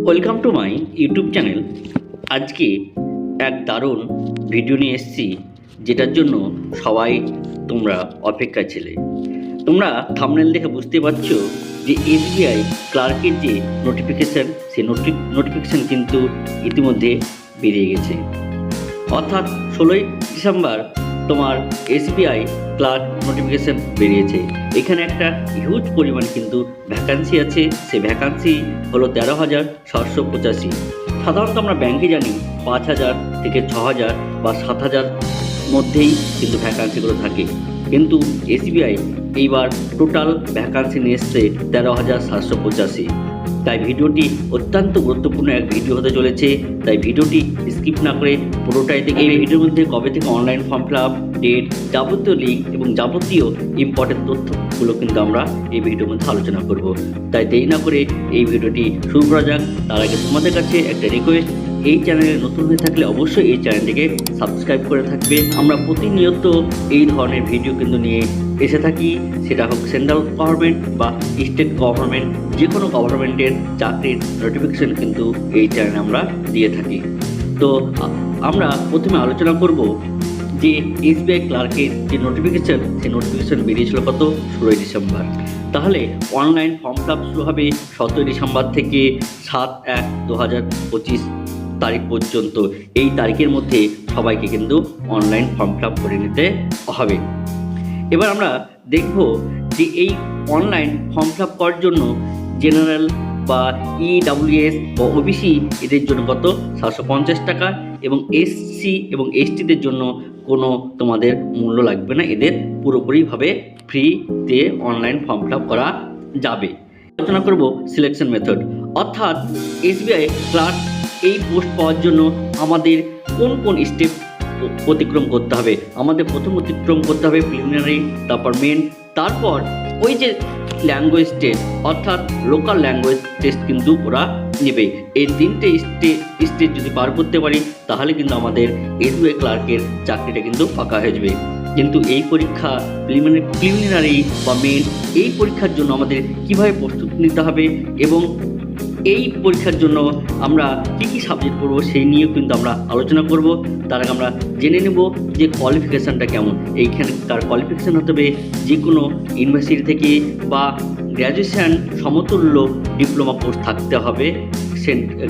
Welcome to my YouTube channel. আজকে এক দারুণ ভিডিও নিয়ে এসেছি, যেটার জন্য সবাই তোমরা অপেক্ষায় ছিলে। তোমরা থাম্বনেল দেখে বুঝতে পারছো যে এসবিআই ক্লার্কের যে নোটিফিকেশান, সেই নোটিফিকেশান কিন্তু ইতিমধ্যে বেরিয়ে গেছে। অর্থাৎ 16ই ডিসেম্বর তোমার এসবিআই ক্লার্ক নোটিফিকেশান বেরিয়েছে। এখানে একটা হিউজ পরিমাণ কিন্তু ভ্যাকান্সি আছে। সে ভ্যাকান্সি হলো 13,785। সাধারণত আমরা ব্যাংকে জানি 5,000 থেকে 6,000 বা 7,000 মধ্যেই কিন্তু ভ্যাকান্সিগুলো থাকে, কিন্তু এসবিআই এইবার টোটাল ভ্যাকান্সি নিয়ে এসছে 13,785। তাই ভিডিওটি অত্যন্ত গুরুত্বপূর্ণ এক ভিডিও হতে চলেছে। তাই ভিডিওটি স্কিপ না করে পুরোটাই দেখে এই ভিডিওর মধ্যে কবে থেকে online form fill up, date, যাবতীয় লিঙ্ক এবং যাবতীয় ইম্পর্টেন্ট তথ্যগুলো কিন্তু আমরা এই ভিডিওর মধ্যে আলোচনা করব। তাই দেরি না করে এই ভিডিওটি শুরু করা যাক। তার আগে তোমাদের কাছে একটা রিকোয়েস্ট, এই চ্যানেলে নতুন হয়ে থাকলে অবশ্যই এই চ্যানেলটিকে সাবস্ক্রাইব করে থাকবে। আমরা প্রতিনিয়ত এই ধরনের ভিডিও কিন্তু নিয়ে এসে থাকি, সেটা হোক সেন্ট্রাল গভর্নমেন্ট বা স্টেট গভর্নমেন্ট, যে কোনো গভর্নমেন্টের চাকরির নোটিফিকেশান কিন্তু এই চ্যানেলে আমরা দিয়ে থাকি। তো আমরা প্রথমে আলোচনা করব যে এসবিআই ক্লার্কের যে নোটিফিকেশান, সেই নোটিফিকেশান বেরিয়েছিল কত 16ই ডিসেম্বর। তাহলে অনলাইন ফর্ম ফিল আপ শুরু হবে 17ই ডিসেম্বর থেকে 7/1/2025 তারিখ পর্যন্ত। এই তারিখের মধ্যে সবাইকে কিন্তু অনলাইন ফর্ম ফিল আপ করে নিতে হবে। এবার আমরা দেখব যে এই অনলাইন ফর্ম ফিল আপ করার জন্য জেনারেল বা ইডব্লিউএস বা ওবিসি এদের জন্য কত 750 টাকা, এবং এসসি এবং এসটিদের জন্য কোনো তোমাদের মূল্য লাগবে না, এদের পুরোপুরিভাবে ফ্রিতে অনলাইন ফর্ম ফিল আপ করা যাবে। আলোচনা করব সিলেকশন মেথড, অর্থাৎ এসবিআই ক্লার্ক এই পোস্ট পাওয়ার জন্য আমাদের কোন কোন স্টেপ অতিক্রম করতে হবে। আমাদের প্রথম অতিক্রম করতে হবে প্রিলিমিনারি, তারপর মেন, তারপর ওই যে ল্যাঙ্গুয়েজ টেস্ট, অর্থাৎ লোকাল ল্যাঙ্গুয়েজ টেস্ট কিন্তু ওরা নেবে। এই তিনটে স্টেজ যদি পার করতে পারি তাহলে কিন্তু আমাদের এসবিআই ক্লার্কের চাকরিটা কিন্তু পাকা হয়ে যাবে। কিন্তু এই পরীক্ষা প্রিলিমিনারি বা মেন, এই পরীক্ষার জন্য আমাদের কিভাবে প্রস্তুতি নিতে হবে এবং এই পরীক্ষার জন্য আমরা কী কী সাবজেক্ট পড়ব সেই নিয়েও কিন্তু আমরা আলোচনা করব। তার আগে আমরা জেনে নেব যে কোয়ালিফিকেশানটা কেমন। এইখানে তার কোয়ালিফিকেশান হতে হবে যে কোনো ইউনিভার্সিটি থেকে বা গ্র্যাজুয়েশান সমতুল্য ডিপ্লোমা কোর্স থাকতে হবে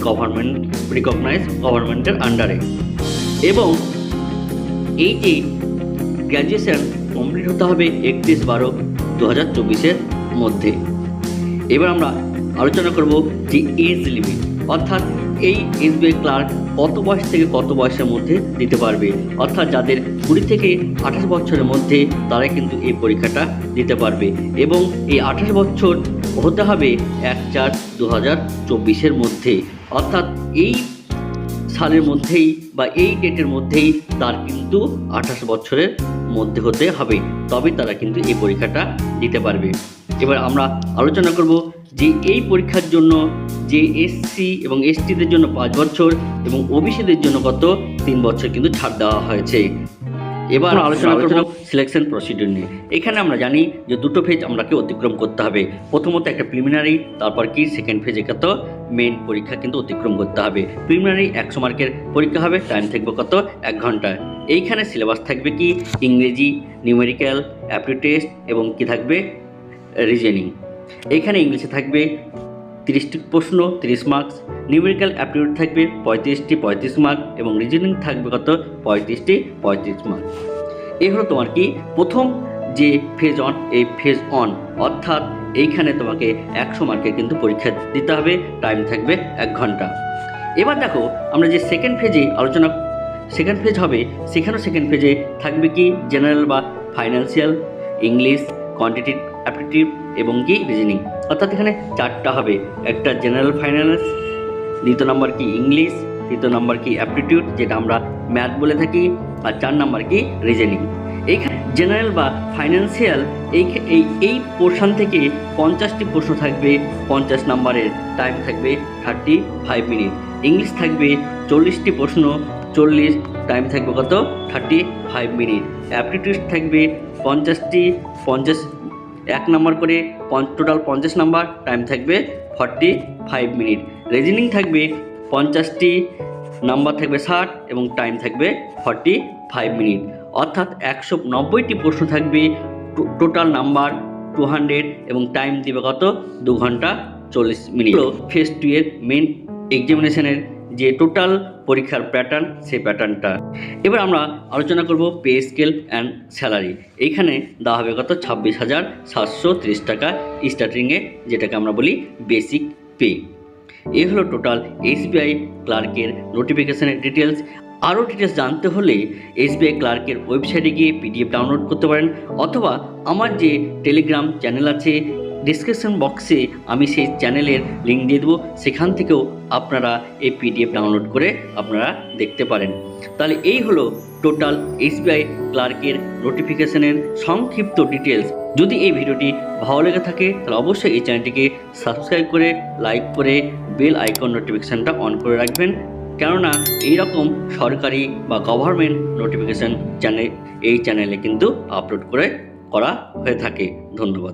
গভর্নমেন্ট রিকগনাইজ গভর্নমেন্টের আন্ডারে, এবং এই যে গ্র্যাজুয়েশান কমপ্লিট হতে হবে 31/12/2024 মধ্যে। এবার আমরা আলোচনা করব যে এজ লিমিট, অর্থাৎ এই এসবিআই ক্লার্ক কত বয়স থেকে কত বয়সের মধ্যে দিতে পারবে। অর্থাৎ যাদের 20 থেকে 28 বছরের মধ্যে তারা কিন্তু এই পরীক্ষাটা দিতে পারবে, এবং এই 28 বছর হতে হবে 1/4/2024 মধ্যে। অর্থাৎ এই সালের মধ্যেই বা এই ডেটের মধ্যেই তার কিন্তু 28 বছরের মধ্যে হতে হবে, তবে তারা কিন্তু এই পরীক্ষাটা দিতে পারবে। এবার আমরা আলোচনা করব যে এই পরীক্ষার জন্য যে এসসি এবং এসটিদের জন্য 5 বছর এবং ওবিসিদের জন্য কত 3 বছর কিন্তু ছাড় দেওয়া হয়েছে। এবার আলোচনা করব সিলেকশন প্রসিডিউর নিয়ে। এখানে আমরা জানি যে দুটো ফেজ আমাকে অতিক্রম করতে হবে। প্রথমত একটা প্রিলিমিনারি, তারপর কি সেকেন্ড ফেজে কত মেন পরীক্ষা কিন্তু অতিক্রম করতে হবে। প্রিলিমিনারি 100 মার্কের পরীক্ষা হবে, টাইম থাকবে কত 1 ঘন্টা। এইখানে সিলেবাস থাকবে কি ইংরেজি, নিউমেরিক্যাল, অ্যাপটিটিউড টেস্ট এবং কি থাকবে রিজনিং। এইখানে ইংলিশে থাকবে 30টি প্রশ্ন 30 মার্কস, নিউমেরিক্যাল অ্যাপটিটিউড থাকবে 35টি 35 মার্ক, এবং রিজনিং থাকবে কত 35টি 35 মার্ক। এই হলো তোমার কি প্রথম যে ফেজ অন, এই ফেজ অন, অর্থাৎ এইখানে তোমাকে 100 মার্কের কিন্তু পরীক্ষা দিতে হবে, টাইম থাকবে 1 ঘন্টা। এবার দেখো আমরা যে সেকেন্ড ফেজে সেকেন্ড ফেজ হবে, সেখানেও সেকেন্ড ফেজে থাকবে কি জেনারেল বা ফাইন্যান্সিয়াল, ইংলিশ, কোয়ান্টিটিভ অ্যাপটিটিউড এবং কি রিজনিং। অর্থাৎ এখানে 4টা হবে, একটা জেনারেল ফাইন্যান্স, দ্বিতীয় নম্বর কি ইংলিশ, তৃতীয় নম্বর কি অ্যাপটিটিউড যেটা আমরা ম্যাথ বলে থাকি, আর 4 নম্বর কি রিজনিং। এইখানে জেনারেল বা ফাইন্যান্সিয়াল এই পোর্শন থেকে 50টি প্রশ্ন থাকবে 50 নম্বরের, টাইম থাকবে 35 মিনিট। ইংলিশ থাকবে 40টি প্রশ্ন 40, টাইম থাকবে কত 35 মিনিট। অ্যাপটিটিউড থাকবে 50 নম্বর করে, টোটাল 50 নাম্বার, টাইম থাকবে 45 মিনিট। রিজনিং থাকবে 50টি, নাম্বার থাকবে 60 এবং টাইম থাকবে 45 মিনিট। অর্থাৎ 190টি প্রশ্ন থাকবে, টোটাল নাম্বার 200 এবং টাইম দিবে কত? 2 ঘন্টা 40 মিনিট। ফেজ 2 এর মেন এক্সামিনেশনের যে টোটাল পরীক্ষার প্যাটার্ন, সেই প্যাটার্নটা এবার আমরা আলোচনা করব। পে স্কেল অ্যান্ড স্যালারি এইখানে দেওয়া হবে কত? 26,730 টাকা স্টার্টিংয়ে, যেটাকে আমরা বলি বেসিক পে। এই হলো টোটাল এসবিআই ক্লার্কের নোটিফিকেশনের ডিটেলস। আরও ডিটেলস জানতে হলে এসবিআই ক্লার্কের ওয়েবসাইটে গিয়ে পিডিএফ ডাউনলোড করতে পারেন, অথবা আমার যে টেলিগ্রাম চ্যানেল আছে, ডিসক্রিপশন বক্সে আমি সেই চ্যানেলের লিঙ্ক দিয়ে দেবো, সেখান থেকেও আপনারা এই পিডিএফ ডাউনলোড করে আপনারা দেখতে পারেন। তাহলে এই হলো টোটাল এসবিআই ক্লার্কের নোটিফিকেশনের সংক্ষিপ্ত ডিটেলস। যদি এই ভিডিওটি ভালো লেগে থাকে তাহলে অবশ্যই এই চ্যানেলটিকে সাবস্ক্রাইব করে, লাইক করে, বেল আইকন নোটিফিকেশানটা অন করে রাখবেন, কেননা এইরকম সরকারি বা গভর্নমেন্ট নোটিফিকেশান এই চ্যানেলে কিন্তু আপলোড করা হয়ে থাকে। ধন্যবাদ।